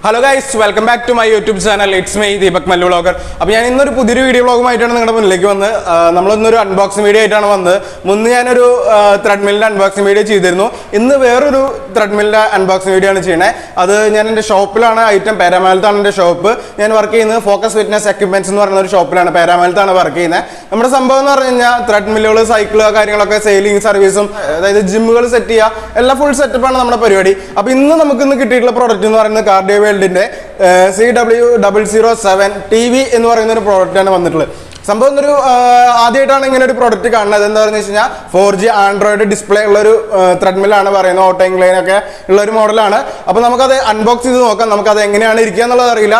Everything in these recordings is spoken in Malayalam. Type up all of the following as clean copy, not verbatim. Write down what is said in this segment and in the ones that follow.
Hello guys, welcome back to my YouTube channel. It's me, Deepak Mallu Vlogger. അപ്പോൾ ഞാൻ ഇന്നൊരു പുതിയൊരു വീഡിയോ വ്ളോഗുമായിട്ടാണ് നിങ്ങളുടെ മുന്നിലേക്ക് വന്ന് നമ്മളൊന്നൊരു അൺബോക്സിംഗ് വീഡിയോ ആയിട്ടാണ് വന്നത്. മുന്നേ ഞാനൊരു ത്രെഡ്മിലിന്റെ അൺബോക്സിംഗ് വീഡിയോ ചെയ്തിരുന്നു. ഇന്ന് വേറൊരു ത്രെഡ്മിലിന്റെ അൺബോക്സിംഗ് വീഡിയോ ആണ് ചെയ്യണേ. അത് ഞാൻ എൻ്റെ ഷോപ്പിലാണ് ഐറ്റം പെരാമാലത്താണ് എൻ്റെ ഷോപ്പ്. ഞാൻ വർക്ക് ചെയ്യുന്നത് ഫോക്കസ് ഫിറ്റ്നസ് എക്യുപ്മെന്റ്സ് എന്ന് പറയുന്ന ഒരു ഷോപ്പിലാണ്. പെരാമാലത്താണ് വർക്ക് ചെയ്യുന്നത്. നമ്മുടെ സംഭവം എന്ന് പറഞ്ഞു കഴിഞ്ഞാൽ ത്രെഡ്മില്ലുകൾ, സൈക്കിള് കാര്യങ്ങളൊക്കെ സെയിലിംഗ് സർവീസും, അതായത് ജിമ്മുകൾ സെറ്റ് ചെയ്യുക, എല്ലാം ഫുൾ സെറ്റപ്പാണ് നമ്മുടെ പരിപാടി. അപ്പോൾ ഇന്ന് നമുക്കിന്ന് കിട്ടിയിട്ടുള്ള പ്രോഡക്റ്റ് എന്ന് പറയുന്നത് കാർഡിയോ വേൾഡിന്റെ CW007TV എന്ന് പറയുന്ന ഒരു പ്രോഡക്റ്റാണ് വന്നിട്ടുള്ളത്. സംഭവം ഒരു ആദ്യമായിട്ടാണ് ഇങ്ങനെ ഒരു പ്രോഡക്റ്റ് കാണുന്നത്. എന്താ പറഞ്ഞു വെച്ച് കഴിഞ്ഞാൽ 4G ആൻഡ്രോയിഡ് ഡിസ്പ്ലേ ഉള്ളൊരു ത്രെഡ്മിലാണ് പറയുന്നത്. ഓട്ടോ ഇൻക്ലൈൻ ഒക്കെ ഉള്ളൊരു മോഡലാണ്. അപ്പോൾ നമുക്കത് അൺബോക്സ് ചെയ്ത് നോക്കാം. നമുക്കത് എങ്ങനെയാണ് ഇരിക്കുക എന്നുള്ളത് അറിയില്ല.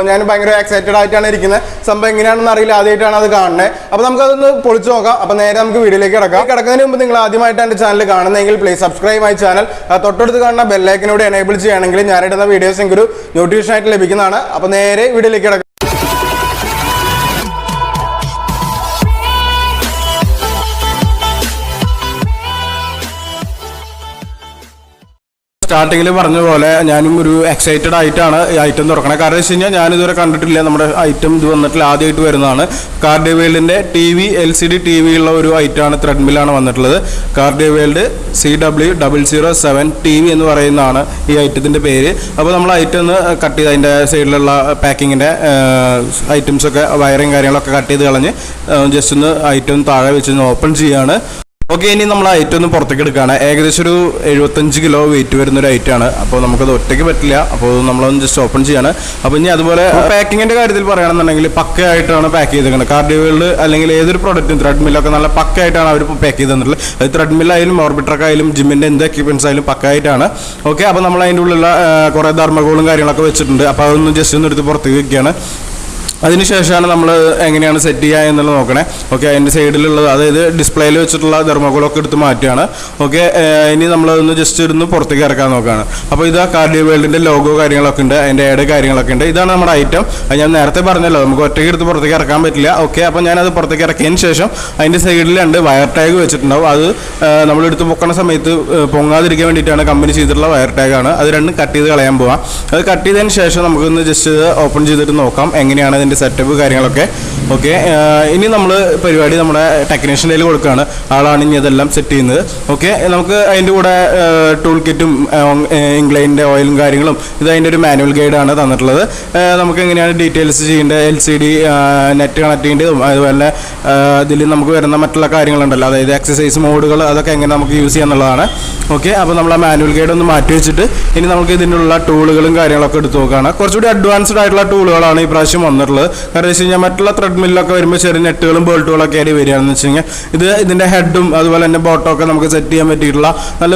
ഞാൻ ഭയങ്കര എക്സൈറ്റഡ് ആയിട്ടാണ് ഇരിക്കുന്നത്. സംഭവം എങ്ങനെയാണെന്ന് അറിയില്ല, ആദ്യമായിട്ടാണ് അത് കാണുന്നത്. അപ്പോൾ നമുക്കതൊന്ന് പൊളിച്ച് നോക്കാം. അപ്പോൾ നേരെ നമുക്ക് വീഡിയോയിലേക്ക് കിടക്കുന്നതിന് മുമ്പ് നിങ്ങൾ ആദ്യമായിട്ട് എൻ്റെ ചാനൽ കാണുന്നതെങ്കിൽ പ്ലീസ് സബ്സ്ക്രൈബ് മൈ ചാനൽ. തൊട്ടടുത്ത് കാണുന്ന ബെല്ലൈക്കനോട് എനേബിൾ ചെയ്യുകയാണെങ്കിൽ ഞാനിടുന്ന വീഡിയോസ് എനിക്കൊരു നോട്ടിഫിക്കേഷൻ ആയിട്ട് ലഭിക്കുന്നതാണ്. അപ്പോൾ നേരെ വീഡിയോയിലേക്ക് കിടക്കാം. സ്റ്റാർട്ടിങ്ങിൽ പറഞ്ഞ പോലെ ഞാനും ഒരു എക്സൈറ്റഡ് ആയിട്ടാണ് ഈ ഐറ്റം തുറക്കണത്. കാരണം വെച്ച് കഴിഞ്ഞാൽ ഞാനിതുവരെ കണ്ടിട്ടില്ല. നമ്മുടെ ഐറ്റം ഇത് വന്നിട്ടില്ല, ആദ്യമായിട്ട് വരുന്നതാണ്. കാർഡിയോ വേൾഡിൻ്റെ LCD TV ഉള്ള ഒരു ഐറ്റമാണ്, ത്രെഡ്മിലാണ് വന്നിട്ടുള്ളത്. കാർഡിയോ വേൾഡ് CW007TV എന്ന് പറയുന്നതാണ് ഈ ഐറ്റത്തിൻ്റെ പേര്. അപ്പോൾ നമ്മൾ ഐറ്റം ഒന്ന് കട്ട് ചെയ്ത് അതിൻ്റെ സൈഡിലുള്ള പാക്കിങ്ങിൻ്റെ ഐറ്റംസൊക്കെ വയറിങ് കാര്യങ്ങളൊക്കെ കട്ട് ചെയ്ത് കളഞ്ഞ് ജസ്റ്റ് ഒന്ന് ഐറ്റം താഴെ വെച്ച് ഓപ്പൺ ചെയ്യുകയാണ്. ഓക്കെ, ഇനി നമ്മൾ ഐറ്റം ഒന്ന് പുറത്തേക്ക് എടുക്കുകയാണ്. ഏകദേശം ഒരു 75 കിലോ വെയിറ്റ് വരുന്നൊരു ഐറ്റമാണ്. അപ്പോൾ നമുക്കത് ഒറ്റയ്ക്ക് പറ്റില്ല. അപ്പോൾ നമ്മളൊന്ന് ജസ്റ്റ് ഓപ്പൺ ചെയ്യാണ്. അപ്പോൾ ഇനി അതുപോലെ പാക്കിങ്ങിൻ്റെ കാര്യത്തിൽ പറയുകയാണെന്നുണ്ടെങ്കിൽ പക്കയായിട്ടാണ് പാക്ക് ചെയ്തേക്കുന്നത്. കാർഡിയോ വേൾഡ് അല്ലെങ്കിൽ ഏതൊരു പ്രോഡക്റ്റും ത്രെഡ്മില്ലൊക്കെ നല്ല പക്കയായിട്ടാണ് അവർ പാക്ക് ചെയ്ത് തന്നിട്ടുള്ളത്. അത് ത്രെഡ്മില്ലായാലും ഓർബിറ്ററൊക്കെ ആയാലും ജിമ്മിൻ്റെ എന്ത് എക്യുപ്മെൻറ്റ്സ് ആയാലും പക്കയായിട്ടാണ്. ഓക്കെ, അപ്പോൾ നമ്മൾ അതിൻ്റെ ഉള്ളിലുള്ള കുറേ ധർമ്മകോളും കാര്യങ്ങളൊക്കെ വെച്ചിട്ടുണ്ട്. അപ്പോൾ അതൊന്ന് ജസ്റ്റ് ഒന്ന് എടുത്ത് പുറത്തേക്ക് വയ്ക്കുകയാണ്. അതിനുശേഷമാണ് നമ്മൾ എങ്ങനെയാണ് സെറ്റ് ചെയ്യുക എന്നുള്ളത് നോക്കണേ. ഓക്കെ, അതിൻ്റെ സൈഡിലുള്ളത്, അതായത് ഡിസ്പ്ലേയിൽ വെച്ചിട്ടുള്ള ധർമ്മകോളൊക്കെ എടുത്ത് മാറ്റുകയാണ്. ഓക്കെ, ഇനി നമ്മളതൊന്ന് ജസ്റ്റ് ഇരുന്ന് പുറത്തേക്ക് ഇറക്കാൻ നോക്കുകയാണ്. അപ്പോൾ ഇതാ കാർഡിയോ വേൾഡിൻ്റെ ലോഗോ കാര്യങ്ങളൊക്കെ ഉണ്ട്, അതിൻ്റെ ആഡ് കാര്യങ്ങളൊക്കെ ഉണ്ട്. ഇതാണ് നമ്മുടെ ഐറ്റം. അത് ഞാൻ നേരത്തെ പറഞ്ഞല്ലോ, നമുക്ക് ഒറ്റയ്ക്ക് എടുത്ത് പുറത്തേക്ക് ഇറക്കാൻ പറ്റില്ല. ഓക്കെ, അപ്പോൾ ഞാനത് പുറത്തേക്ക് ഇറക്കിയതിന് ശേഷം അതിൻ്റെ സൈഡിൽ 2 വയർ ടാഗ് വെച്ചിട്ടുണ്ടാവും. അത് നമ്മളെടുത്ത് പൊക്കണ സമയത്ത് പൊങ്ങാതിരിക്കാൻ വേണ്ടിയിട്ടാണ് കമ്പനി ചെയ്തിട്ടുള്ള വയർ ടാഗാണ്. അത് 2 കട്ട് ചെയ്ത് കളയാൻ പോവാം. അത് കട്ട് ചെയ്തതിന് ശേഷം നമുക്കൊന്ന് ജസ്റ്റ് ഓപ്പൺ ചെയ്തിട്ട് നോക്കാം എങ്ങനെയാണ് സെറ്റപ്പ് കാര്യങ്ങളൊക്കെ. ഓക്കെ, ഇനി നമ്മൾ പരിപാടി നമ്മുടെ ടെക്നീഷ്യൻ്റെ കയ്യിൽ കൊടുക്കുകയാണ്. ആളാണ് ഇനി അതെല്ലാം സെറ്റ് ചെയ്യുന്നത്. ഓക്കെ, നമുക്ക് അതിൻ്റെ കൂടെ ടൂൾ കിറ്റും ഇംഗ്ലൈൻ്റെ ഓയിലും കാര്യങ്ങളും, ഇത് അതിൻ്റെ ഒരു മാനുവൽ ഗൈഡാണ് തന്നിട്ടുള്ളത്. നമുക്ക് എങ്ങനെയാണ് ഡീറ്റെയിൽസ് ചെയ്യേണ്ടത്, LCD നെറ്റ് കണക്ട് ചെയ്യേണ്ടതും, അതുപോലെ ഇതിൽ നമുക്ക് വരുന്ന മറ്റുള്ള കാര്യങ്ങളുണ്ടല്ലോ, അതായത് എക്സസൈസ് മോഡുകൾ, അതൊക്കെ എങ്ങനെ നമുക്ക് യൂസ് ചെയ്യാം എന്നുള്ളതാണ്. ഓക്കെ, അപ്പോൾ നമ്മൾ ആ മാനുവൽ ഗൈഡ് ഒന്ന് മാറ്റി വെച്ചിട്ട് ഇനി നമുക്ക് ഇതിനുള്ള ടൂളുകളും കാര്യങ്ങളൊക്കെ എടുത്ത് നോക്കുകയാണ്. കുറച്ചുകൂടി അഡ്വാൻസ്ഡ് ആയിട്ടുള്ള ടൂളുകളാണ് ഈ പ്രാവശ്യം വന്നിട്ടുള്ളത്. കാരണം വെച്ച് കഴിഞ്ഞാൽ മറ്റുള്ള ത്രെഡ്മില്ലൊക്കെ വരുമ്പോൾ ചെറിയ നെറ്റുകളും ബോൾട്ടുകളൊക്കെ ആയിട്ട് വരികയാണെന്ന് വെച്ച് കഴിഞ്ഞാൽ ഇതിൻ്റെ ഹെഡും അതുപോലെ തന്നെ ബോട്ടമൊക്കെ നമുക്ക് സെറ്റ് ചെയ്യാൻ പറ്റിയിട്ടുള്ള നല്ല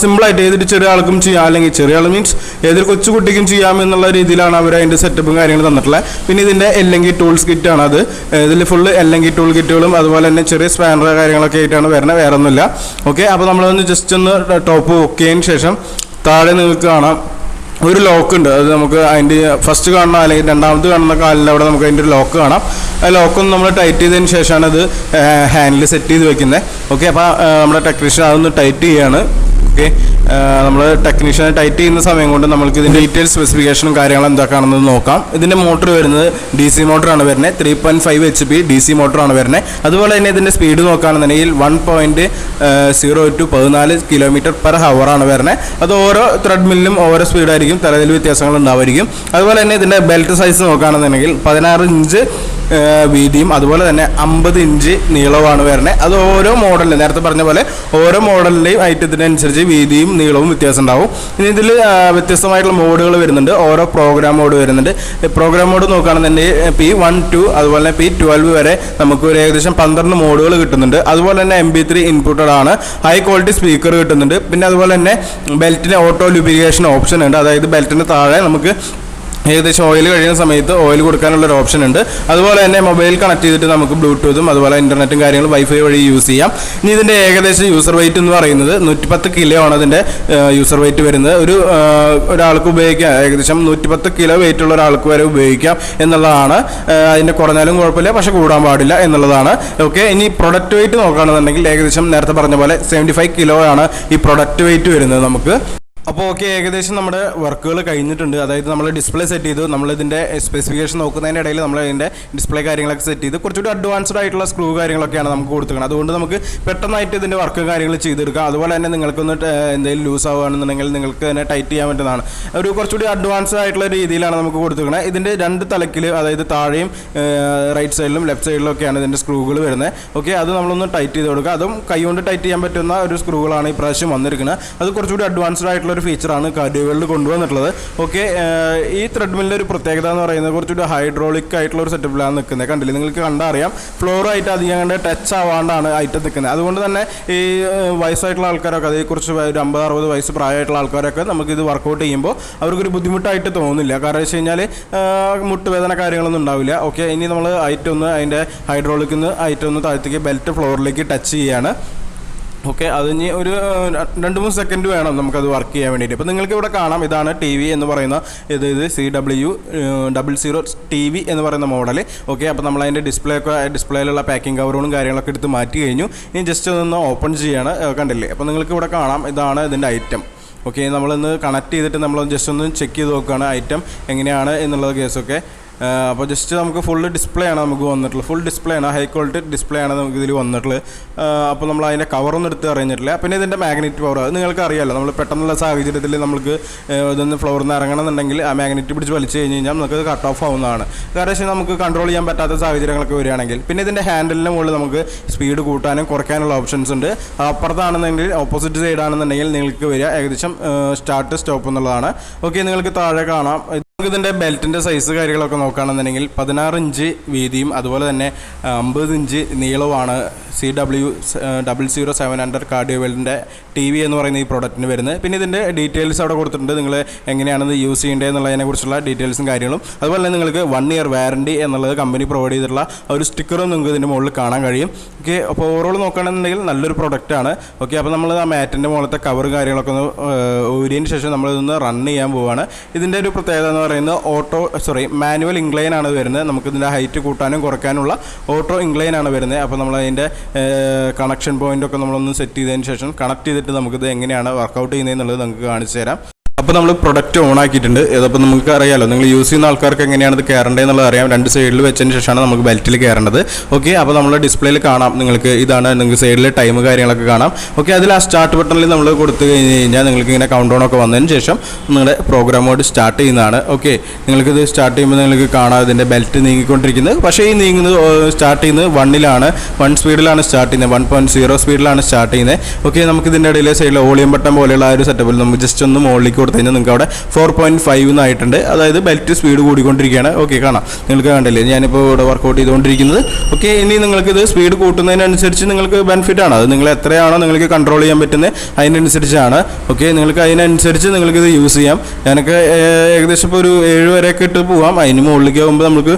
സിമ്പിളായിട്ട് ഏതൊരു ചെറിയ ആൾക്കും ചെയ്യാം, അല്ലെങ്കിൽ ചെറിയ ആൾ മീൻസ് ഏതൊരു കൊച്ചു കുട്ടിക്കും ചെയ്യാം എന്നുള്ള രീതിയിലാണ് അവർ അതിൻ്റെ സെറ്റപ്പും കാര്യങ്ങളും തന്നിട്ടുള്ളത്. പിന്നെ ഇതിൻ്റെ LNG ടൂൾസ് കിറ്റാണ്. അത് ഇതിൽ ഫുള്ള് LNG ടൂൾ കിറ്റുകളും അതുപോലെ തന്നെ ചെറിയ സ്പാനർ കാര്യങ്ങളൊക്കെ ആയിട്ടാണ് വരുന്നത്, വേറെ ഒന്നുമില്ല. ഓക്കെ, അപ്പോൾ നമ്മളൊന്ന് ജസ്റ്റ് ഒന്ന് ടോപ്പ് വെക്കിയതിന് ശേഷം താഴെ നിങ്ങൾക്ക് കാണാം ഒരു ലോക്ക് ഉണ്ട്. അത് നമുക്ക് അതിൻ്റെ ഫസ്റ്റ് കാണുന്ന അല്ലെങ്കിൽ രണ്ടാമത് കാണുന്ന കാലിൽ അവിടെ നമുക്ക് അതിൻ്റെ ഒരു ലോക്ക് കാണാം. ആ ലോക്കൊന്ന് നമ്മൾ ടൈറ്റ് ചെയ്തതിന് ശേഷമാണ് അത് ഹാൻഡിൽ സെറ്റ് ചെയ്ത് വെക്കുന്നത്. ഓക്കെ, അപ്പോൾ നമ്മുടെ ടെക്നീഷ്യൻ അതൊന്ന് ടൈറ്റ് ചെയ്യുകയാണ്. ഓക്കെ, നമ്മൾ ടെക്നീഷ്യനെ ടൈറ്റ് ചെയ്യുന്ന സമയം കൊണ്ട് നമ്മൾക്ക് ഇതിൻ്റെ ഡീറ്റെയിൽ സ്പെസിഫിക്കേഷനും കാര്യങ്ങളും എന്താണെന്ന് നോക്കാം. ഇതിൻ്റെ മോട്ടർ വരുന്നത് DC മോട്ടറാണ് വരുന്നത്. 3.5 HP DC മോട്ടറാണ് വരുന്നത്. അതുപോലെ തന്നെ ഇതിൻ്റെ സ്പീഡ് നോക്കുകയാണെന്നുണ്ടെങ്കിൽ 1.0 to 14 km/h ആണ് വരുന്നത്. അത് ഓരോ ത്രെഡ്മില്ലിലും ഓരോ സ്പീഡായിരിക്കും, തലത്തിൽ വ്യത്യാസങ്ങൾ ഉണ്ടാവുമായിരിക്കും. അതുപോലെ തന്നെ ഇതിൻ്റെ ബെൽറ്റ് സൈസ് നോക്കുകയാണെന്നുണ്ടെങ്കിൽ 16 ഇഞ്ച് വീതിയും അതുപോലെ തന്നെ 50 ഇഞ്ച് നീളവുമാണ് വരുന്നത്. അത് ഓരോ മോഡലിലും നേരത്തെ പറഞ്ഞ പോലെ ഓരോ മോഡലിൻ്റെയും ഐറ്റത്തിനനുസരിച്ച് വീതിയും നീളവും വ്യത്യാസം ഉണ്ടാവും. ഇനി ഇതിൽ വ്യത്യസ്തമായിട്ടുള്ള മോഡുകൾ വരുന്നുണ്ട്. ഓരോ പ്രോഗ്രാം മോഡ് വരുന്നുണ്ട്. പ്രോഗ്രാം മോഡ് നോക്കുകയാണെന്നുണ്ടെങ്കിൽ P1, 2 അതുപോലെ തന്നെ P12 വരെ നമുക്ക് ഒരു ഏകദേശം 12 മോഡുകൾ കിട്ടുന്നുണ്ട്. അതുപോലെ തന്നെ Mp3 ഇൻപുട്ടഡ് ആണ്. ഹൈ ക്വാളിറ്റി സ്പീക്കർ കിട്ടുന്നുണ്ട്. പിന്നെ അതുപോലെ തന്നെ ബെൽറ്റിന് ഓട്ടോ ലൂബ്രിക്കേഷൻ ഓപ്ഷൻ ഉണ്ട്. അതായത് ബെൽറ്റിന് താഴെ നമുക്ക് ഏകദേശം ഓയിൽ കഴിയുന്ന സമയത്ത് ഓയിൽ കൊടുക്കാനുള്ളൊരു ഓപ്ഷൻ ഉണ്ട്. അതുപോലെ തന്നെ മൊബൈൽ കണക്ട് ചെയ്തിട്ട് നമുക്ക് ബ്ലൂടൂത്തും അതുപോലെ ഇൻ്റർനെറ്റും കാര്യങ്ങളും വൈഫൈ വഴി യൂസ് ചെയ്യാം. ഇനി ഇതിൻ്റെ ഏകദേശം യൂസർ വെയിറ്റ് എന്ന് പറയുന്നത് 110 കിലോ ആണ് ഇതിൻ്റെ യൂസർ വെയിറ്റ് വരുന്നത്. ഒരാൾക്ക് ഉപയോഗിക്കാം, ഏകദേശം 110 കിലോ വെയിറ്റ് ഉള്ള ഒരാൾക്ക് വരെ ഉപയോഗിക്കാം എന്നുള്ളതാണ്. അതിൻ്റെ കുറഞ്ഞാലും കുഴപ്പമില്ല, പക്ഷെ കൂടാൻ പാടില്ല എന്നുള്ളതാണ്. ഓക്കെ, ഇനി പ്രൊഡക്റ്റ് വെയിറ്റ് നോക്കുകയാണെന്നുണ്ടെങ്കിൽ ഏകദേശം നേരത്തെ പറഞ്ഞ പോലെ 75 കിലോ ആണ് ഈ പ്രൊഡക്റ്റ് വെയിറ്റ് വരുന്നത് നമുക്ക്. അപ്പോൾ ഓക്കെ, ഏകദേശം നമ്മുടെ വർക്കുകൾ കഴിഞ്ഞിട്ടുണ്ട്. അതായത് നമ്മൾ ഡിസ്പ്ലേ സെറ്റ് ചെയ്തു, നമ്മളിതിൻ്റെ സ്പെസിഫിക്കേഷൻ നോക്കുന്നതിൻ്റെ ഇടയിൽ നമ്മൾ ഇതിൻ്റെ ഡിസ്പ്ലേ കാര്യങ്ങളൊക്കെ സെറ്റ് ചെയ്ത് കുറച്ചുകൂടി അഡ്വാൻസ്ഡ് ആയിട്ടുള്ള സ്ക്രൂ കാര്യങ്ങളൊക്കെയാണ് നമുക്ക് കൊടുക്കുന്നത്. അതുകൊണ്ട് നമുക്ക് പെട്ടെന്നായിട്ട് ഇതിൻ്റെ വർക്ക് കാര്യങ്ങൾ ചെയ്തെടുക്കാം. അതുപോലെ തന്നെ നിങ്ങൾക്കൊന്ന് എന്തെങ്കിലും ലൂസ് ആവുകയാണെന്നുണ്ടെങ്കിൽ നിങ്ങൾക്ക് തന്നെ ടൈറ്റ് ചെയ്യാൻ പറ്റുന്നതാണ്. ഒരു കുറച്ചുകൂടി അഡ്വാൻസ്ഡ് ആയിട്ടുള്ള രീതിയിലാണ് നമുക്ക് കൊടുത്തിരിക്കുന്നത്. ഇതിൻ്റെ രണ്ട് തലക്കിൽ, അതായത് താഴെയും റൈറ്റ് സൈഡിലും ലെഫ്റ്റ് സൈഡിലും ഒക്കെയാണ് ഇതിൻ്റെ സ്ക്രൂകൾ വരുന്നത്. ഓക്കെ, അത് നമ്മളൊന്ന് ടൈറ്റ് ചെയ്ത് കൊടുക്കുക. അതും കൈകൊണ്ട് ടൈറ്റ് ചെയ്യാൻ പറ്റുന്ന ഒരു സ്ക്രൂകളാണ് ഈ പ്രാവശ്യം വന്നിരിക്കുന്നത്. അത് കുറച്ചുകൂടി അഡ്വാൻസ്ഡ് ആയിട്ടുള്ള ഒരു ഫീച്ചറാണ് കാർഡിയോകളിൽ കൊണ്ടുവന്നിട്ടുള്ളത്. ഓക്കെ, ഈ ത്രെഡ്മില്ലിൻ്റെ ഒരു പ്രത്യേകത എന്ന് പറയുന്നത് കുറച്ചുകൂടി ഹൈഡ്രോളിക് ആയിട്ടുള്ള ഒരു സെറ്റപ്പിലാണ് നിൽക്കുന്നത്. കണ്ടില്ലേ, നിങ്ങൾക്ക് കണ്ടറിയാം, ഫ്ലോറായിട്ട് അധികം കണ്ട് ടച്ച് ആവാണ്ടാണ് ഐറ്റം നിൽക്കുന്നത്. അതുകൊണ്ട് തന്നെ ഈ വയസ്സായിട്ടുള്ള ആൾക്കാരൊക്കെ, അതായത് കുറച്ച് ഒരു 50-60 വയസ്സ് പ്രായമായിട്ടുള്ള ആൾക്കാരൊക്കെ നമുക്കിത് വർക്കൗട്ട് ചെയ്യുമ്പോൾ അവർക്കൊരു ബുദ്ധിമുട്ടായിട്ട് തോന്നില്ല. കാരണം വെച്ച് കഴിഞ്ഞാൽ മുട്ടുവേദന കാര്യങ്ങളൊന്നും ഉണ്ടാവില്ല. ഓക്കെ, ഇനി നമ്മൾ ഐറ്റം ഒന്ന് അതിൻ്റെ ഹൈഡ്രോളിക്കിൽ നിന്ന് ഐറ്റം ഒന്ന് താഴത്തേക്ക് ബെൽറ്റ് ഫ്ലോറിലേക്ക് ടച്ച് ചെയ്യുകയാണ്. ഓക്കെ, അതിന് ഒരു 2-3 സെക്കൻഡ് വേണം നമുക്കത് വർക്ക് ചെയ്യാൻ വേണ്ടിയിട്ട്. അപ്പോൾ നിങ്ങൾക്ക് ഇവിടെ കാണാം, ഇതാണ് TV എന്ന് പറയുന്ന ഇത് CW007TV എന്ന് പറയുന്ന മോഡൽ. ഓക്കെ, അപ്പോൾ നമ്മൾ അതിൻ്റെ ഡിസ്പ്ലേയിലുള്ള പാക്കിംഗ് കവറുകളും കാര്യങ്ങളൊക്കെ എടുത്ത് മാറ്റി കഴിഞ്ഞു. ഇനി ജസ്റ്റ് ഒന്ന് ഓപ്പൺ ചെയ്യാണ്. കണ്ടില്ലേ, അപ്പോൾ നിങ്ങൾക്ക് ഇവിടെ കാണാം, ഇതാണ് ഇതിൻ്റെ ഐറ്റം. ഓക്കെ, നമ്മളിന്ന് കണക്ട് ചെയ്തിട്ട് നമ്മൾ ജസ്റ്റ് ഒന്ന് ചെക്ക് ചെയ്ത് നോക്കുകയാണ് ഐറ്റം എങ്ങനെയാണ് എന്നുള്ളത് കേസൊക്കെ. അപ്പോൾ ജസ്റ്റ് നമുക്ക് ഫുൾ ഡിസ്പ്ലേ ആണ് നമുക്ക് വന്നിട്ടുള്ളത്. ഫുൾ ഡിസ്പ്ലേ ആണ്, ഹൈ ക്വാളിറ്റി ഡിസ്പ്ലേ ആണ് നമുക്ക് ഇതിൽ വന്നിട്ടുള്ളത്. അപ്പോൾ നമ്മൾ അതിൻ്റെ കവറൊന്നും എടുത്ത് അറിഞ്ഞിട്ടില്ല. പിന്നെ ഇതിൻ്റെ മാഗ്നറ്റ് പവർ, അത് നിങ്ങൾക്ക് അറിയാമല്ലോ, നമ്മൾ പെട്ടെന്നുള്ള സാഹചര്യത്തിൽ നമുക്ക് ഇതൊന്ന് ഫ്ലോറിൽ നിന്ന് ഇറങ്ങണമെന്നുണ്ടെങ്കിൽ ആ മാഗ്നറ്റ് പിടിച്ച് വലിച്ചു കഴിഞ്ഞ് കഴിഞ്ഞാൽ നമുക്കത് കട്ട് ഓഫ് ആവുന്നതാണ്. കാരണം വെച്ചാൽ നമുക്ക് കൺട്രോൾ ചെയ്യാൻ പറ്റാത്ത സാഹചര്യങ്ങളൊക്കെ വരികയാണെങ്കിൽ. പിന്നെ ഇതിൻ്റെ ഹാൻഡിലിന് മുകളിൽ നമുക്ക് സ്പീഡ് കൂട്ടാനും കുറയ്ക്കാനുള്ള ഓപ്ഷൻസ് ഉണ്ട്. അപ്പുറത്താണെന്നുണ്ടെങ്കിൽ, ഓപ്പോസിറ്റ് സൈഡാണെന്നുണ്ടെങ്കിൽ നിങ്ങൾക്ക് വരിക ഏകദേശം സ്റ്റാർട്ട് സ്റ്റോപ്പ് എന്നുള്ളതാണ്. ഓക്കെ, നിങ്ങൾക്ക് താഴെ കാണാം. ഇതിൻ്റെ ബെൽറ്റിൻ്റെ സൈസ് കാര്യങ്ങളൊക്കെ നോക്കുകയാണെന്നുണ്ടെങ്കിൽ 16 ഇഞ്ച് വീതിയും അതുപോലെ തന്നെ 50 ഇഞ്ച് നീളവുമാണ് CW007 കാർഡിയോ ബെൽറ്റിൻ്റെ TV എന്ന് പറയുന്ന ഈ പ്രോഡക്റ്റിന് വരുന്നത്. പിന്നെ ഇതിൻ്റെ ഡീറ്റെയിൽസ് അവിടെ കൊടുത്തിട്ടുണ്ട്, നിങ്ങൾ എങ്ങനെയാണത് യൂസ് ചെയ്യേണ്ടത് എന്നുള്ളതിനെക്കുറിച്ചുള്ള ഡീറ്റെയിൽസും കാര്യങ്ങളും. അതുപോലെ തന്നെ നിങ്ങൾക്ക് 1 ഇയർ വാറണ്ടി എന്നുള്ളത് കമ്പനി പ്രൊവൈഡ് ചെയ്തിട്ടുള്ള ഒരു സ്റ്റിക്കറും നിങ്ങൾക്ക് ഇതിൻ്റെ മുകളിൽ കാണാൻ കഴിയും. ഓക്കെ, അപ്പോൾ ഓവറോൾ നോക്കുകയാണെന്നുണ്ടെങ്കിൽ നല്ലൊരു പ്രൊഡക്റ്റാണ്. ഓക്കെ, അപ്പോൾ നമ്മൾ ആ മാറ്റിൻ്റെ മുകളിലത്തെ കവർ കാര്യങ്ങളൊക്കെ ഒന്ന് ഊരിയതിന് ശേഷം നമ്മളിതൊന്ന് റൺ ചെയ്യാൻ പോവുകയാണ്. ഇതിൻ്റെ ഒരു പ്രത്യേകത എന്ന് പറയുന്നത് മാനുവൽ ഇൻക്ലൈൻ ആണ് വരുന്നത്. നമുക്ക് ഇതിൻ്റെ ഹൈറ്റ് കൂട്ടാനും കുറയ്ക്കാനുള്ള ഓട്ടോ ഇൻക്ലൈൻ ആണ് വരുന്നത്. അപ്പോൾ നമ്മൾ അതിൻ്റെ കണക്ഷൻ പോയിൻ്റൊക്കെ നമ്മളൊന്ന് സെറ്റ് ചെയ്തതിന് ശേഷം കണക്ട് ചെയ്തിട്ട് നമുക്കിത് എങ്ങനെയാണ് വർക്കൗട്ട് ചെയ്യുന്നതെന്നുള്ളത് നമുക്ക് കാണിച്ചു തരാം. അപ്പോൾ നമ്മൾ പ്രൊഡക്റ്റ് ഓൺ ആക്കിയിട്ടുണ്ട്. അതപ്പോൾ നമുക്ക് അറിയാമല്ലോ, നിങ്ങൾ യൂസ് ചെയ്യുന്ന ആൾക്കാർക്ക് എങ്ങനെയാണ് ഇത് കയറേണ്ടത് എന്നുള്ളത് അറിയാം. 2 സൈഡിൽ വെച്ചതിന് ശേഷമാണ് നമുക്ക് ബെൽറ്റിൽ കയറേണ്ടത്. ഓക്കെ, അപ്പോൾ നമ്മൾ ഡിസ്പ്ലേയിൽ കാണാം, നിങ്ങൾക്ക് ഇതാണ്, നിങ്ങൾക്ക് സൈഡിൽ ടൈം കാര്യങ്ങളൊക്കെ കാണാം. ഓക്കെ, അതിൽ ആ സ്റ്റാർട്ട് ബട്ടണിൽ നമ്മൾ കൊടുത്തു കഴിഞ്ഞ് കഴിഞ്ഞാൽ നിങ്ങൾക്ക് ഇങ്ങനെ കൗണ്ട് ഡൗൺ ഒക്കെ വന്നതിന് ശേഷം നിങ്ങളുടെ പ്രോഗ്രാം മോഡ് സ്റ്റാർട്ട് ചെയ്യുന്നതാണ്. ഓക്കെ, നിങ്ങൾക്കിത് സ്റ്റാർട്ട് ചെയ്യുമ്പോൾ നിങ്ങൾക്ക് കാണാം ഇതിൻ്റെ ബെൽറ്റ് നീങ്ങിക്കൊണ്ടിരിക്കുന്നത്. പക്ഷേ ഈ നീങ്ങുന്നത് സ്റ്റാർട്ട് ചെയ്യുന്നത് 1 സ്പീഡിലാണ് സ്റ്റാർട്ട് ചെയ്യുന്നത്, 1.0 സ്പീഡിലാണ് സ്റ്റാർട്ട് ചെയ്യുന്നത്. ഓക്കെ, നമുക്ക് ഇതിൻ്റെ ഇടയിൽ സൈഡിൽ വോളിയം ബട്ടൺ പോലെയുള്ള ആ ഒരു സെറ്റപ്പിൽ നമുക്ക് ജസ്റ്റ് ഒന്ന് മുകളിലേക്ക് കൊടുത്തു കഴിഞ്ഞാൽ നിങ്ങൾക്ക് അവിടെ 4.5 എന്നായിട്ടുണ്ട്. അതായത് ബെൽറ്റ് സ്പീഡ് കൂടിക്കൊണ്ടിരിക്കുകയാണ്. ഓക്കെ, കാണാം, നിങ്ങൾക്ക് കണ്ടില്ലേ, ഞാനിപ്പോൾ ഇവിടെ വർക്കൗട്ട് ചെയ്തുകൊണ്ടിരിക്കുന്നത്. ഓക്കെ, ഇനി നിങ്ങൾക്കിത് സ്പീഡ് കൂട്ടുന്നതിനനുസരിച്ച് നിങ്ങൾക്ക് ബെനിഫിറ്റ് ആണ്. അത് നിങ്ങൾ എത്രയാണോ നിങ്ങൾക്ക് കൺട്രോൾ ചെയ്യാൻ പറ്റുന്നത് അതിനനുസരിച്ചാണ്. ഓക്കെ, നിങ്ങൾക്ക് അതിനനുസരിച്ച് നിങ്ങൾക്കിത് യൂസ് ചെയ്യാം. ഞാനൊക്കെ ഏകദേശം ഇപ്പോൾ ഒരു 7 വരെയൊക്കെ ഇട്ട് പോകാം. അതിന് മുകളിലേക്ക് ആകുമ്പോൾ നമുക്ക്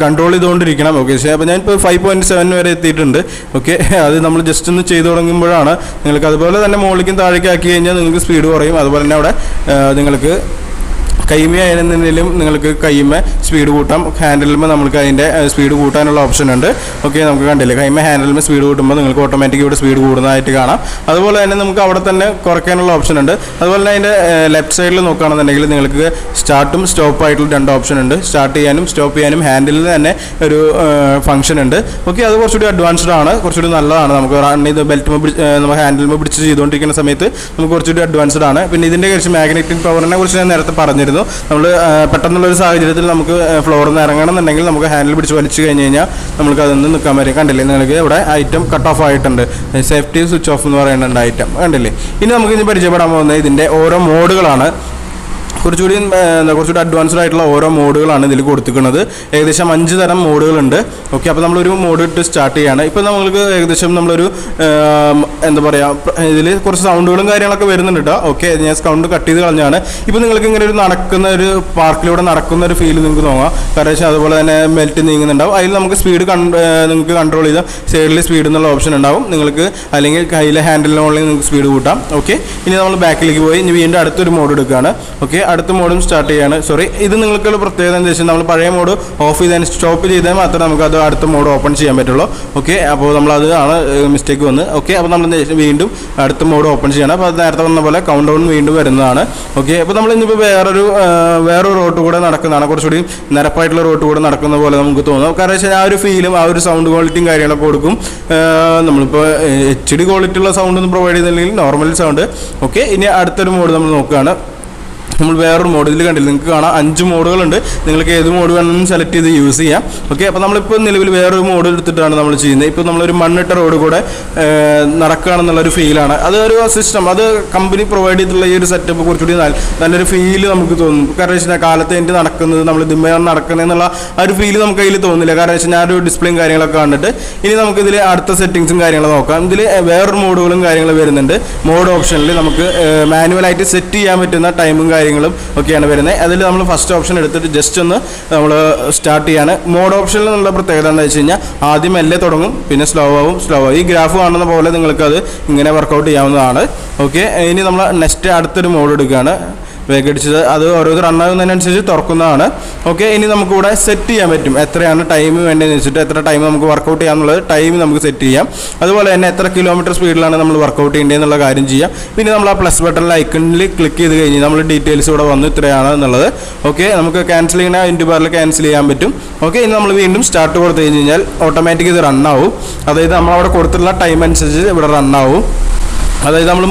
കൺട്രോൾ ചെയ്തുകൊണ്ടിരിക്കണം. ഓക്കെ, അപ്പോൾ ഞാനിപ്പോൾ 5.7 വരെ എത്തിയിട്ടുണ്ട്. ഓക്കെ, അത് നമ്മൾ ജസ്റ്റ് ഒന്ന് ചെയ്ത് തുടങ്ങുമ്പോഴാണ് നിങ്ങൾക്ക്, അതുപോലെ തന്നെ മുകളിലേക്കും താഴേക്ക് ആക്കി കഴിഞ്ഞാൽ നിങ്ങൾക്ക് സ്പീഡ് കുറയും. അതുപോലെ തന്നെ അവിടെ നിങ്ങൾക്ക് കൈമ ആയിരുന്നെങ്കിലും നിങ്ങൾക്ക് കൈമ സ്പീഡ് കൂട്ടാം. ഹാൻഡിലുമ്പോൾ നമുക്ക് അതിൻ്റെ സ്പീഡ് കൂട്ടാനുള്ള ഓപ്ഷൻ ഉണ്ട്. ഓക്കെ, നമുക്ക് കണ്ടില്ലേ, കൈമ ഹാൻഡിലുമ്പോൾ സ്പീഡ് കൂട്ടുമ്പോൾ നിങ്ങൾക്ക് ഓട്ടോമാറ്റിക് ഇവിടെ സ്പീഡ് കൂടുന്നതായിട്ട് കാണാം. അതുപോലെ തന്നെ നമുക്ക് അവിടെ തന്നെ കുറയ്ക്കാനുള്ള ഓപ്ഷൻ ഉണ്ട്. അതുപോലെ തന്നെ അതിൻ്റെ ലെഫ്റ്റ് സൈഡിൽ നോക്കുകയാണെന്നുണ്ടെങ്കിൽ നിങ്ങൾക്ക് സ്റ്റാർട്ടും സ്റ്റോപ്പ് ആയിട്ടുള്ള 2 ഓപ്ഷൻ ഉണ്ട്. സ്റ്റാർട്ട് ചെയ്യാനും സ്റ്റോപ്പ് ചെയ്യാനും ഹാൻഡിലിൽ തന്നെ ഒരു ഫംഗ്ഷൻ ഉണ്ട്. ഓക്കെ, അത് കുറച്ചുകൂടി അഡ്വാൻസ്ഡ് ആണ്, കുറച്ചുകൂടി നല്ലതാണ്. നമുക്ക് റൺ ചെയ്ത് ബെൽറ്റ് നമ്മൾ ഹാൻഡിലുമ്പോൾ പിടിച്ച് ചെയ്തുകൊണ്ടിരിക്കുന്ന സമയത്ത് നമുക്ക് കുറച്ചുകൂടി അഡ്വാൻസ്ഡ് ആണ്. പിന്നെ ഇതിൻ്റെ കുറിച്ച് മാഗ്നറ്റിക് പവറിനെ കുറിച്ച് ഞാൻ നേരത്തെ പറഞ്ഞിരുന്നു. നമ്മൾ പെട്ടെന്നുള്ളൊരു സാഹചര്യത്തിൽ നമുക്ക് ഫ്ലോറിൽ നിന്ന് ഇറങ്ങണമെന്നുണ്ടെങ്കിൽ നമുക്ക് ഹാൻഡിൽ പിടിച്ച് വലിച്ചു കഴിഞ്ഞ് കഴിഞ്ഞാൽ നമുക്ക് അതൊന്ന് നിൽക്കാൻ പറ്റും. കണ്ടില്ലേ, നിങ്ങൾക്ക് ഇവിടെ ഐറ്റം കട്ട് ഓഫ് ആയിട്ടുണ്ട്, സേഫ്റ്റി സ്വിച്ച് ഓഫ് എന്ന് പറയുന്നുണ്ട് ഐറ്റം. കണ്ടില്ലേ, ഇനി നമുക്ക് ഇനി പരിചയപ്പെടാൻ പോകുന്നത് ഇതിൻ്റെ ഓരോ മോഡുകളാണ്. കുറച്ചുകൂടി അഡ്വാൻസ്ഡ് ആയിട്ടുള്ള ഓരോ മോഡുകളാണ് ഇതിൽ കൊടുത്തിരിക്കുന്നത്. ഏകദേശം 5 തരം മോഡുകളുണ്ട്. ഓക്കെ, അപ്പോൾ നമ്മളൊരു മോഡ് ഇട്ട് സ്റ്റാർട്ട് ചെയ്യുകയാണ്. ഇപ്പോൾ നമ്മൾക്ക് ഏകദേശം നമ്മളൊരു എന്താ പറയുക, ഇതിൽ കുറച്ച് സൗണ്ടുകളും കാര്യങ്ങളൊക്കെ വരുന്നുണ്ട് കേട്ടോ. ഓക്കെ, ഞാൻ സൗണ്ട് കട്ട് ചെയ്ത് കളഞ്ഞാണ്. ഇപ്പോൾ നിങ്ങൾക്ക് ഇങ്ങനെ ഒരു നടക്കുന്ന ഒരു പാർക്കിലൂടെ നടക്കുന്ന ഒരു ഫീൽ നിങ്ങൾക്ക് തോന്നാം. കാരണം വെച്ചാൽ അതുപോലെ തന്നെ ബെൽറ്റ് നീങ്ങുന്നുണ്ടാവും. അതിൽ നമുക്ക് സ്പീഡ് നിങ്ങൾക്ക് കൺട്രോൾ ചെയ്താൽ സൈഡിൽ സ്പീഡ് എന്നുള്ള ഓപ്ഷൻ ഉണ്ടാവും നിങ്ങൾക്ക്, അല്ലെങ്കിൽ കയ്യിലെ ഹാൻഡിലിന് മുകളിൽ നിങ്ങൾക്ക് സ്പീഡ് കൂട്ടാം. ഓക്കെ, ഇനി നമ്മൾ ബാക്കിലേക്ക് പോയി ഇനി വീണ്ടും അടുത്തൊരു മോഡ് എടുക്കുകയാണ്. ഓക്കെ, അടുത്ത മോഡും സ്റ്റാർട്ട് ചെയ്യാണ്. സോറി, ഇത് നിങ്ങൾക്കുള്ള പ്രത്യേകത എന്താ വെച്ചാൽ നമ്മൾ പഴയ മോഡ് ഓഫ് ചെയ്താൽ സ്റ്റോപ്പ് ചെയ്താൽ മാത്രമേ നമുക്ക് അത് അടുത്ത മോഡ് ഓപ്പൺ ചെയ്യാൻ പറ്റുള്ളൂ. ഓക്കെ, അപ്പോൾ നമ്മളത് ആണ് മിസ്റ്റേക്ക് വന്ന്. ഓക്കെ, അപ്പോൾ നമ്മൾ വീണ്ടും അടുത്ത മോഡ് ഓപ്പൺ ചെയ്യണം. അപ്പോൾ അത് നേരത്തെ വന്ന പോലെ കൗണ്ട് ഡൗൺ വീണ്ടും വരുന്നതാണ്. ഓക്കെ, അപ്പോൾ നമ്മൾ ഇന്നിപ്പോൾ വേറൊരു റോഡ് കൂടെ നടക്കുന്നതാണ്, കുറച്ചുകൂടി നിരപ്പായിട്ടുള്ള റോഡ് കൂടെ നടക്കുന്ന പോലെ നമുക്ക് തോന്നും. കാരണം വെച്ചാൽ ആ ഒരു ഫീലും ആ ഒരു സൗണ്ട് ക്വാളിറ്റിയും കാര്യങ്ങളൊക്കെ കൊടുക്കും. നമ്മളിപ്പോൾ HD ക്വാളിറ്റി ഉള്ള സൗണ്ട് ഒന്നും പ്രൊവൈഡ് ചെയ്തില്ലെങ്കിൽ നോർമൽ സൗണ്ട്. ഓക്കെ, ഇനി അടുത്തൊരു മോഡ് നമ്മൾ നോക്കുകയാണ്. നമ്മൾ വേറൊരു മോഡ് ഇതിൽ കണ്ടില്ല, നിങ്ങൾക്ക് കാണാം 5 മോഡുകളുണ്ട്. നിങ്ങൾക്ക് ഏത് മോഡ് വേണമെങ്കിലും സെലക്ട് ചെയ്ത് യൂസ് ചെയ്യാം. ഓക്കെ, അപ്പോൾ നമ്മളിപ്പോൾ നിലവിൽ വേറൊരു മോഡ് എടുത്തിട്ടാണ് നമ്മൾ ചെയ്യുന്നത്. ഇപ്പോൾ നമ്മളൊരു മണ്ണിട്ട റോഡ് കൂടെ നടക്കുകയാണെന്നുള്ളൊരു ഫീലാണ്. അതൊരു സിസ്റ്റം, അത് കമ്പനി പ്രൊവൈഡ് ചെയ്തിട്ടുള്ള ഈ ഒരു സെറ്റപ്പ് കുറച്ചുകൂടി നല്ലൊരു ഫീല് നമുക്ക് തോന്നും. കാരണം വെച്ചാൽ കാലത്ത് എൻ്റെ നടക്കുന്നത് നമ്മൾ ദിമ്മയാണ് നടക്കുന്നതെന്നുള്ള ആ ഒരു ഫീല് നമുക്ക് അതിൽ തോന്നില്ല. കാരണം വെച്ചാൽ ഞാൻ ഒരു ഡിസ്പ്ലേയും കാര്യങ്ങളൊക്കെ കണ്ടിട്ട് ഇനി നമുക്കിതിൽ അടുത്ത സെറ്റിങ്സും കാര്യങ്ങളും നോക്കാം. ഇതിൽ വേറൊരു മോഡുകളും കാര്യങ്ങളും വരുന്നുണ്ട്. മോഡ് ഓപ്ഷനിൽ നമുക്ക് മാനുവലായിട്ട് സെറ്റ് ചെയ്യാൻ പറ്റുന്ന ടൈമും കാര്യങ്ങളും ഒക്കെയാണ് വരുന്നത്. അതിൽ നമ്മൾ ഫസ്റ്റ് ഓപ്ഷൻ എടുത്തിട്ട് ജസ്റ്റ് ഒന്ന് നമ്മൾ സ്റ്റാർട്ട് ചെയ്യാണ്. മോഡ് ഓപ്ഷനിൽ നിന്നുള്ള പ്രത്യേകത എന്താണെന്ന് വെച്ച് കഴിഞ്ഞാൽ ആദ്യം മെല്ലെ തുടങ്ങും, പിന്നെ സ്ലോ ആവും. ഈ ഗ്രാഫ് കാണുന്ന പോലെ നിങ്ങൾക്കത് ഇങ്ങനെ വർക്കൗട്ട് ചെയ്യാവുന്നതാണ്. ഓക്കെ, ഇനി നമ്മൾ നെക്സ്റ്റ് അടുത്തൊരു മോഡ് എടുക്കുകയാണ്. വേഗടിച്ചത് അത് ഓരോരുത്തർ റണ്ണാകുന്നതിനനുസരിച്ച് തുറക്കുന്നതാണ്. ഓക്കെ, ഇനി നമുക്കിവിടെ സെറ്റ് ചെയ്യാൻ പറ്റും എത്രയാണ് ടൈം വേണ്ടതെന്ന് വെച്ചിട്ട്, എത്ര ടൈം നമുക്ക് വർക്കൗട്ട് ചെയ്യാമെന്നുള്ളത് ടൈം നമുക്ക് സെറ്റ് ചെയ്യാം. അതുപോലെ തന്നെ എത്ര കിലോമീറ്റർ സ്പീഡിലാണ് നമ്മൾ വർക്കൗട്ട് ചെയ്യേണ്ടതെന്നുള്ള കാര്യം ചെയ്യാം. പിന്നെ നമ്മൾ ആ പ്ലസ് ബട്ടണിൽ ഐക്കണിൽ ക്ലിക്ക് ചെയ്ത് കഴിഞ്ഞ് നമ്മൾ ഡീറ്റെയിൽസ് ഇവിടെ വന്ന് ഇത്രയാണ് എന്നുള്ളത്. ഓക്കെ, നമുക്ക് ക്യാൻസൽ ചെയ്യുന്ന ഇൻറ്റു ബാറിൽ ക്യാൻസൽ ചെയ്യാൻ പറ്റും. ഓക്കെ, ഇനി നമ്മൾ വീണ്ടും സ്റ്റാർട്ട് കൊടുത്തു കഴിഞ്ഞ് കഴിഞ്ഞാൽ ഓട്ടോമാറ്റിക് ഇത് റണ്ണാവും. അതായത് നമ്മളവിടെ കൊടുത്തിട്ടുള്ള ടൈം അനുസരിച്ച് ഇവിടെ റണ്ണാവും. അതായത് നമ്മൾ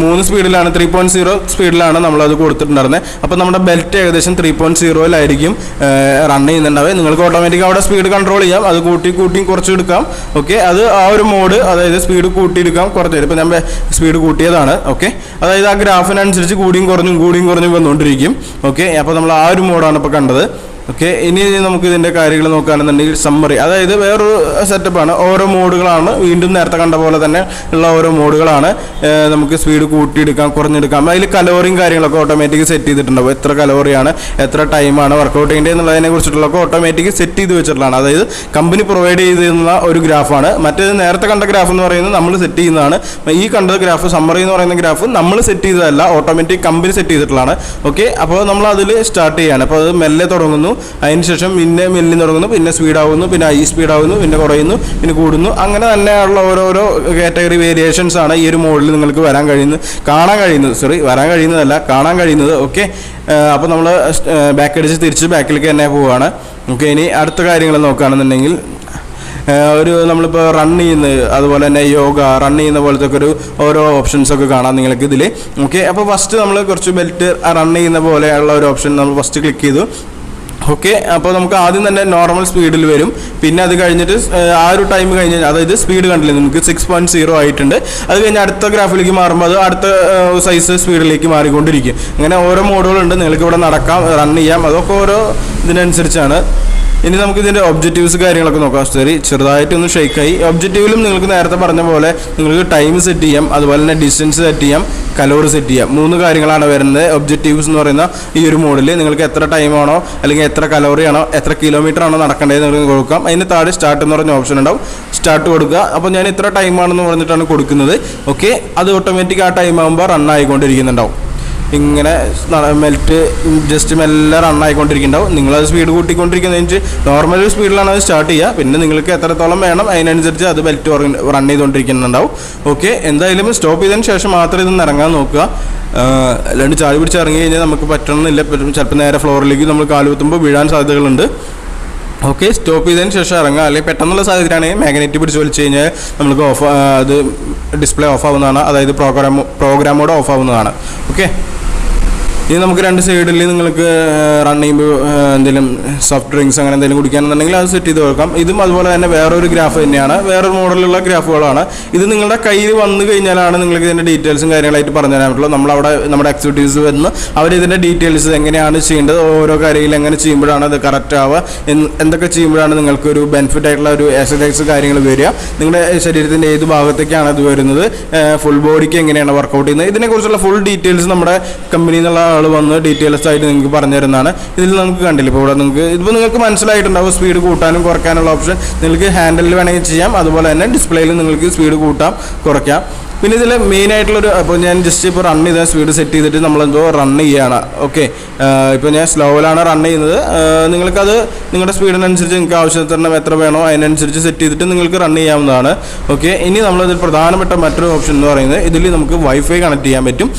മൂന്ന് സ്പീഡിലാണ് 3.0 സ്പീഡിലാണ് നമ്മളത് കൊടുത്തിട്ടുണ്ടായിരുന്നത്. അപ്പോൾ നമ്മുടെ ബെൽറ്റ് ഏകദേശം 3.0-ലായിരിക്കും റൺ ചെയ്യുന്നുണ്ടാവുക. നിങ്ങൾക്ക് ഓട്ടോമാറ്റിക് അവിടെ സ്പീഡ് കൺട്രോൾ ചെയ്യാം, അത് കൂട്ടി കുറച്ച് എടുക്കാം. ഓക്കെ, അത് ആ ഒരു മോഡ്, അതായത് സ്പീഡ് കൂട്ടിയെടുക്കാം, കുറച്ച്. ഇപ്പോൾ ഞാൻ സ്പീഡ് കൂട്ടിയതാണ്. ഓക്കെ, അതായത് ആ ഗ്രാഫിനനുസരിച്ച് കൂടിയും കുറഞ്ഞും വന്നുകൊണ്ടിരിക്കും. ഓക്കെ, അപ്പോൾ നമ്മൾ ആ ഒരു മോഡാണ് ഇപ്പോൾ കണ്ടത്. ഓക്കെ, ഇനി നമുക്ക് ഇതിൻ്റെ കാര്യങ്ങൾ നോക്കുകയാണെന്നുണ്ടെങ്കിൽ സമ്മറി, അതായത് വേറൊരു സെറ്റപ്പാണ്. ഓരോ മോഡുകളാണ്, വീണ്ടും നേരത്തെ കണ്ട പോലെ തന്നെ ഉള്ള ഓരോ മോഡുകളാണ്. നമുക്ക് സ്പീഡ് കൂട്ടിയെടുക്കാം, കുറഞ്ഞെടുക്കാം. അതിൽ കലോറിയും കാര്യങ്ങളൊക്കെ ഓട്ടോമാറ്റിക് സെറ്റ് ചെയ്തിട്ടുണ്ടാവും. എത്ര കലോറിയാണ്, എത്ര ടൈമാണ് വർക്കൗട്ട് ചെയ്യേണ്ടത് എന്നുള്ളതിനെ കുറിച്ചിട്ടുള്ളതൊക്കെ ഓട്ടോമാറ്റിക് സെറ്റ് ചെയ്ത് വെച്ചിട്ടുള്ളതാണ്. അതായത് കമ്പനി പ്രൊവൈഡ് ചെയ്തിരുന്ന ഒരു ഗ്രാഫാണ്. മറ്റേത് നേരത്തെ കണ്ട ഗ്രാഫ് എന്ന് പറയുന്നത് നമ്മൾ സെറ്റ് ചെയ്യുന്നതാണ്. ഈ കണ്ട ഗ്രാഫ്, സമ്മറി എന്ന് പറയുന്ന ഗ്രാഫ് നമ്മൾ സെറ്റ് ചെയ്തതല്ല, ഓട്ടോമാറ്റിക് കമ്പനി സെറ്റ് ചെയ്തിട്ടുള്ളതാണ്. ഓക്കെ, അപ്പോൾ നമ്മൾ അതിൽ സ്റ്റാർട്ട് ചെയ്യാണ്. അപ്പോൾ അത് മെല്ലെ തുടങ്ങുന്നു, അതിനുശേഷം പിന്നെ മെല്ലിൽ തുടങ്ങുന്നു, പിന്നെ സ്പീഡാവുന്നു, പിന്നെ ഹൈ സ്പീഡാവുന്നു, പിന്നെ കുറയുന്നു, പിന്നെ കൂടുന്നു. അങ്ങനെ തന്നെയുള്ള ഓരോരോ കാറ്റഗറി വേരിയേഷൻസ് ആണ് ഈ ഒരു മോഡിൽ നിങ്ങൾക്ക് കാണാൻ കഴിയുന്നത്. ഓക്കെ, അപ്പോൾ നമ്മൾ ബാക്ക് അടിച്ച് തിരിച്ച് ബാക്കിലേക്ക് തന്നെ പോവുകയാണ്. ഓക്കെ, ഇനി അടുത്ത കാര്യങ്ങൾ നോക്കുകയാണെന്നുണ്ടെങ്കിൽ നമ്മളിപ്പോൾ റൺ ചെയ്യുന്നത്, അതുപോലെ തന്നെ യോഗ, റൺ ചെയ്യുന്ന പോലത്തെ ഒക്കെ ഓരോ ഓപ്ഷൻസൊക്കെ കാണാം നിങ്ങൾക്ക് ഇതിൽ. ഓക്കെ, അപ്പോൾ ഫസ്റ്റ് നമ്മൾ കുറച്ച് ബെൽറ്റ് റൺ ചെയ്യുന്ന പോലെയുള്ള ഒരു ഓപ്ഷൻ നമ്മൾ ഫസ്റ്റ് ക്ലിക്ക് ചെയ്തു. ഓക്കെ, അപ്പോൾ നമുക്ക് ആദ്യം തന്നെ നോർമൽ സ്പീഡിൽ വരും. പിന്നെ അത് കഴിഞ്ഞിട്ട് ആ ഒരു ടൈം കഴിഞ്ഞ്, അതായത് സ്പീഡ് കണ്ടില്ലേ നമുക്ക് 6.0 ആയിട്ടുണ്ട്. അത് കഴിഞ്ഞ് അടുത്ത ഗ്രാഫിലേക്ക് മാറുമ്പോൾ അത് അടുത്ത സൈസ് സ്പീഡിലേക്ക് മാറിക്കൊണ്ടിരിക്കും. അങ്ങനെ ഓരോ മോഡുകളുണ്ട്. നിങ്ങൾക്ക് ഇവിടെ നടക്കാം, റൺ ചെയ്യാം, അതൊക്കെ ഓരോ ഇതിനനുസരിച്ചാണ്. ഇനി നമുക്ക് ഇതിൻ്റെ ഒബ്ജക്റ്റീവ്സ് കാര്യങ്ങളൊക്കെ നോക്കാം. ചെറുതായിട്ടൊന്ന് ഷെയ്ക്കായി. ഒബ്ജക്റ്റീവിലും നിങ്ങൾക്ക് നേരത്തെ പറഞ്ഞ പോലെ നിങ്ങൾക്ക് ടൈം സെറ്റ് ചെയ്യാം, അതുപോലെ തന്നെ ഡിസ്റ്റൻസ് സെറ്റ് ചെയ്യാം, കലോറി സെറ്റ് ചെയ്യാം. 3 കാര്യങ്ങളാണ് വരുന്നത് ഒബ്ജക്റ്റീവ്സ് എന്ന് പറയുന്ന ഈ ഒരു മോഡിൽ. നിങ്ങൾക്ക് എത്ര ടൈമാണോ അല്ലെങ്കിൽ എത്ര കലോറിയാണോ എത്ര കിലോമീറ്റർ ആണോ നടക്കേണ്ടതെന്ന് നിങ്ങൾക്ക് കൊടുക്കാം. അതിന് താഴെ സ്റ്റാർട്ട് എന്ന് പറഞ്ഞ ഓപ്ഷൻ ഉണ്ടാവും, സ്റ്റാർട്ട് കൊടുക്കുക. അപ്പോൾ ഞാൻ ഇത്ര ടൈമാണെന്ന് പറഞ്ഞിട്ടാണ് കൊടുക്കുന്നത്. ഓക്കെ, അത് ഓട്ടോമാറ്റിക് ആ ടൈം ആകുമ്പോൾ റൺ ആയിക്കൊണ്ടിരിക്കുന്നുണ്ടാവും. ഇങ്ങനെ ജസ്റ്റ് മെല്ലെ റണ്ണായിക്കൊണ്ടിരിക്കുന്നുണ്ടാവും. നിങ്ങളത് സ്പീഡ് കൂട്ടിക്കൊണ്ടിരിക്കുന്നതിന് നോർമൽ സ്പീഡിലാണ് അത് സ്റ്റാർട്ട് ചെയ്യുക. പിന്നെ നിങ്ങൾക്ക് എത്രത്തോളം വേണം അതിനനുസരിച്ച് അത് ബെൽറ്റ് റൺ ചെയ്തുകൊണ്ടിരിക്കുന്നുണ്ടാവും. ഓക്കെ, എന്തായാലും സ്റ്റോപ്പ് ചെയ്തതിന് ശേഷം മാത്രമേ ഇതൊന്ന് ഇറങ്ങാൻ നോക്കുക. അല്ലാണ്ട് ചാടി പിടിച്ച് ഇറങ്ങി കഴിഞ്ഞാൽ നമുക്ക് പറ്റണമെന്നില്ല. ചിലപ്പോൾ നേരെ ഫ്ലോറിലേക്ക് നമ്മൾ കാലുകുത്തുമ്പോൾ വീഴാൻ സാധ്യതകളുണ്ട്. ഓക്കെ, സ്റ്റോപ്പ് ചെയ്തതിന് ശേഷം ഇറങ്ങുക. അല്ലെങ്കിൽ പെട്ടെന്നുള്ള സാഹചര്യമാണെങ്കിൽ മാഗ്നറ്റ് പിടിച്ച് വലിച്ചു കഴിഞ്ഞാൽ നമുക്ക് അത് ഡിസ്പ്ലേ ഓഫ് ആവുന്നതാണ്, അതായത് പ്രോഗ്രാം മോഡ് ഓഫ് ആവുന്നതാണ്. ഓക്കെ, ഇനി നമുക്ക് 2 സൈഡിൽ നിങ്ങൾക്ക് റൺ ചെയ്യുമ്പോൾ എന്തെങ്കിലും സോഫ്റ്റ് ഡ്രിങ്ക്സ് അങ്ങനെ എന്തെങ്കിലും കുടിക്കാനെന്നുണ്ടെങ്കിൽ അത് സെറ്റ് ചെയ്ത് വെക്കാം. ഇതും അതുപോലെ തന്നെ വേറൊരു ഗ്രാഫ് തന്നെയാണ്, വേറൊരു മോഡലുള്ള ഗ്രാഫുകളാണ്. ഇത് നിങ്ങളുടെ കയ്യിൽ വന്നു കഴിഞ്ഞാലാണ് നിങ്ങൾക്ക് ഇതിൻ്റെ ഡീറ്റെയിൽസും കാര്യങ്ങളായിട്ട് പറഞ്ഞു തരാൻ പറ്റുള്ളൂ. നമ്മളവിടെ നമ്മുടെ എക്സിക്യൂട്ടീവ്സ് വന്ന് അവരിതിൻ്റെ ഡീറ്റെയിൽസ് എങ്ങനെയാണ് ചെയ്യേണ്ടത്, ഓരോ കാര്യങ്ങൾ എങ്ങനെ ചെയ്യുമ്പോഴാണ് അത് കറക്റ്റ് ആവുക, എന്തൊക്കെ ചെയ്യുമ്പോഴാണ് നിങ്ങൾക്കൊരു ബെനിഫിറ്റ് ആയിട്ടുള്ള ഒരു എക്സസൈസ് കാര്യങ്ങൾ വരിക, നിങ്ങളുടെ ശരീരത്തിൻ്റെ ഏത് ഭാഗത്തേക്കാണ് അത് വരുന്നത്, ഫുൾ ബോഡിക്ക് എങ്ങനെയാണ് വർക്കൗട്ട് ചെയ്യുന്നത്, ഇതിനെക്കുറിച്ചുള്ള ഫുൾ ഡീറ്റെയിൽസ് നമ്മുടെ കമ്പനിയിൽ നിന്നുള്ള ആൾ വന്ന് ഡീറ്റെയിൽസ് ആയിട്ട് നിങ്ങൾക്ക് പറഞ്ഞു തരുന്നതാണ്. ഇതിൽ നമുക്ക് കണ്ടില്ല, ഇപ്പോൾ ഇവിടെ നിങ്ങൾക്ക് മനസ്സിലായിട്ടുണ്ടാവും. സ്പീഡ് കൂട്ടാനും കുറയ്ക്കാനുള്ള ഓപ്ഷൻ നിങ്ങൾക്ക് ഹാൻഡിലിൽ വേണമെങ്കിൽ ചെയ്യാം, അതുപോലെ തന്നെ ഡിസ്പ്ലേയിൽ നിങ്ങൾക്ക് സ്പീഡ് കൂട്ടാം കുറയ്ക്കാം. പിന്നെ ഇതിൽ മെയിനായിട്ടുള്ളൊരു അപ്പോൾ ഞാൻ ജസ്റ്റ് ഇപ്പോൾ റൺ ചെയ്ത സ്പീഡ് സെറ്റ് ചെയ്തിട്ട് നമ്മളെന്തോ റൺ ചെയ്യുകയാണ്. ഓക്കെ, ഇപ്പോൾ ഞാൻ സ്ലോയിലാണ് റൺ ചെയ്യുന്നത്. നിങ്ങൾക്കത് നിങ്ങളുടെ സ്പീഡിനനുസരിച്ച് നിങ്ങൾക്ക് ആവശ്യത്തിന് എത്ര വേണോ അതിനനുസരിച്ച് സെറ്റ് ചെയ്തിട്ട് നിങ്ങൾക്ക് റൺ ചെയ്യാവുന്നതാണ്. ഓക്കെ, ഇനി നമ്മളിതിൽ പ്രധാനപ്പെട്ട മറ്റൊരു ഓപ്ഷൻ എന്ന് പറയുന്നത് ഇതിൽ നമുക്ക് വൈഫൈ കണക്ട് ചെയ്യാൻ പറ്റും.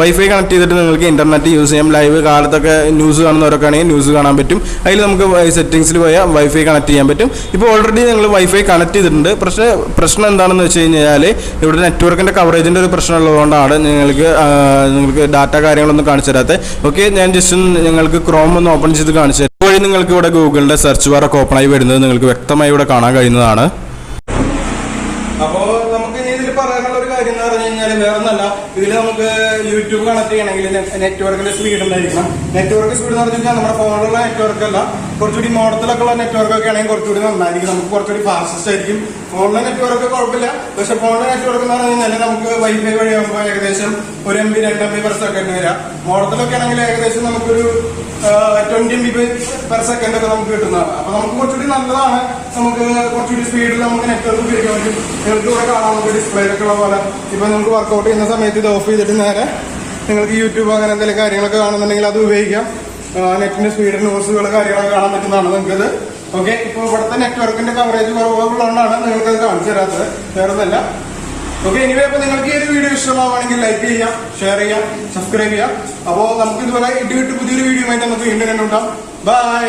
വൈഫൈ കണക്ട് ചെയ്തിട്ട് നിങ്ങൾക്ക് ഇൻ്റർനെറ്റ് യൂസ് ചെയ്യാം. ലൈവ് കാലത്തൊക്കെ ന്യൂസ് കാണുന്നവരൊക്കെ ആണെങ്കിൽ ന്യൂസ് കാണാൻ പറ്റും. അതിൽ നമുക്ക് സെറ്റിങ്സിൽ പോയാൽ വൈഫൈ കണക്ട് ചെയ്യാൻ പറ്റും. ഇപ്പോൾ ഓൾറെഡി നിങ്ങൾ വൈഫൈ കണക്ട് ചെയ്തിട്ടുണ്ട്. പക്ഷേ പ്രശ്നം എന്താണെന്ന് വെച്ച് കഴിഞ്ഞാൽ ഇവിടെ നെറ്റ്വർക്കിൻ്റെ കവറേജിൻ്റെ ഒരു പ്രശ്നം ഉള്ളതുകൊണ്ടാണ് നിങ്ങൾക്ക് ഡാറ്റ കാര്യങ്ങളൊന്നും കാണിച്ചു തരാത്തത്. ഓക്കെ, ഞാൻ ജസ്റ്റ് നിങ്ങൾക്ക് ക്രോം ഒന്ന് ഓപ്പൺ ചെയ്ത് കാണിച്ചു തരാം. വഴി നിങ്ങൾക്ക് ഇവിടെ ഗൂഗിളിൻ്റെ സെർച്ച് ബാറൊക്കെ ഓപ്പൺ ആയി വരുന്നത് നിങ്ങൾക്ക് വ്യക്തമായി ഇവിടെ കാണാൻ കഴിയുന്നതാണ്. അപ്പോൾ നമുക്ക് ഇതിൽ പറയാനുള്ള ഒരു കാര്യം എന്ന് പറഞ്ഞു കഴിഞ്ഞാൽ വേറെ ഒന്നല്ല, ഇതിൽ നമുക്ക് യൂട്യൂബ് കണക്ട് ചെയ്യണമെങ്കിൽ നെറ്റ്വർക്കിന്റെ സ്പീഡ് ഉണ്ടായിരിക്കണം. നെറ്റ്വർക്ക് സ്പീഡ് എന്ന് പറഞ്ഞു കഴിഞ്ഞാൽ നമ്മുടെ ഫോണിലുള്ള നെറ്റ്വർക്ക് അല്ല, കുറച്ചുകൂടി മോഡത്തിലൊക്കെ ഉള്ള നെറ്റ്വർക്ക് ഒക്കെ ആണെങ്കിൽ കുറച്ചുകൂടി നന്നായിരിക്കും, നമുക്ക് കുറച്ചുകൂടി ഫാസ്റ്റസ്റ്റ് ആയിരിക്കും. ഫോണിലെ നെറ്റ്വർക്ക് കുഴപ്പമില്ല, പക്ഷെ ഫോണിലെ നെറ്റ്വർക്ക് എന്ന് പറഞ്ഞു കഴിഞ്ഞാൽ നമുക്ക് വൈഫൈ വഴിയാകുമ്പോൾ ഏകദേശം 1 MB 2 MB പെർ സെക്കൻഡ് വരാം. മോഡത്തിലൊക്കെ ആണെങ്കിൽ ഏകദേശം നമുക്കൊരു 20 MB പെർ സെക്കൻഡ് ഒക്കെ നമുക്ക് കിട്ടുന്നതാണ്. അപ്പൊ നമുക്ക് കുറച്ചുകൂടി നല്ലതാണ്, നമുക്ക് കുറച്ചുകൂടി സ്പീഡിൽ നമുക്ക് നെറ്റ്വർക്ക് ഉപയോഗിക്കാൻ പറ്റും. നിങ്ങൾക്ക് ഇവിടെ കാണാം, നമുക്ക് ഡിസ്പ്ലേയിലൊക്കെ ഉള്ള പോലെ ഇപ്പൊ നമുക്ക് വർക്കൗട്ട് ചെയ്യുന്ന സമയത്ത് ഇത് ഓഫ് ചെയ്തിട്ട് നേരെ നിങ്ങൾക്ക് യൂട്യൂബ് അങ്ങനെ എന്തെങ്കിലും കാര്യങ്ങളൊക്കെ കാണുന്നുണ്ടെങ്കിൽ അത് ഉപയോഗിക്കാം. നെറ്റിന്റെ സ്പീഡ് ന്യൂസുകൾ കാര്യങ്ങളൊക്കെ കാണാൻ പറ്റുന്നതാണ് നിങ്ങൾക്കത്. ഓക്കെ, ഇപ്പോൾ ഇവിടുത്തെ നെറ്റ്വർക്കിന്റെ കവറേജ് കുറവുള്ളതുകൊണ്ടാണ് നിങ്ങൾക്കത് കാണിച്ചു തരാത്തത്, വേറൊന്നല്ല. ഓക്കെ, ഇനിവേ ഇപ്പോൾ നിങ്ങൾക്ക് ഈ ഒരു വീഡിയോ ഇഷ്ടമാവുകയാണെങ്കിൽ ലൈക്ക് ചെയ്യാം, ഷെയർ ചെയ്യാം, സബ്സ്ക്രൈബ് ചെയ്യാം. അപ്പോൾ നമുക്ക് ഇതുപോലെ പുതിയൊരു വീഡിയോ ആയിട്ട് നമുക്ക് വീണ്ടും കണ്ടുണ്ടാം. ബൈ.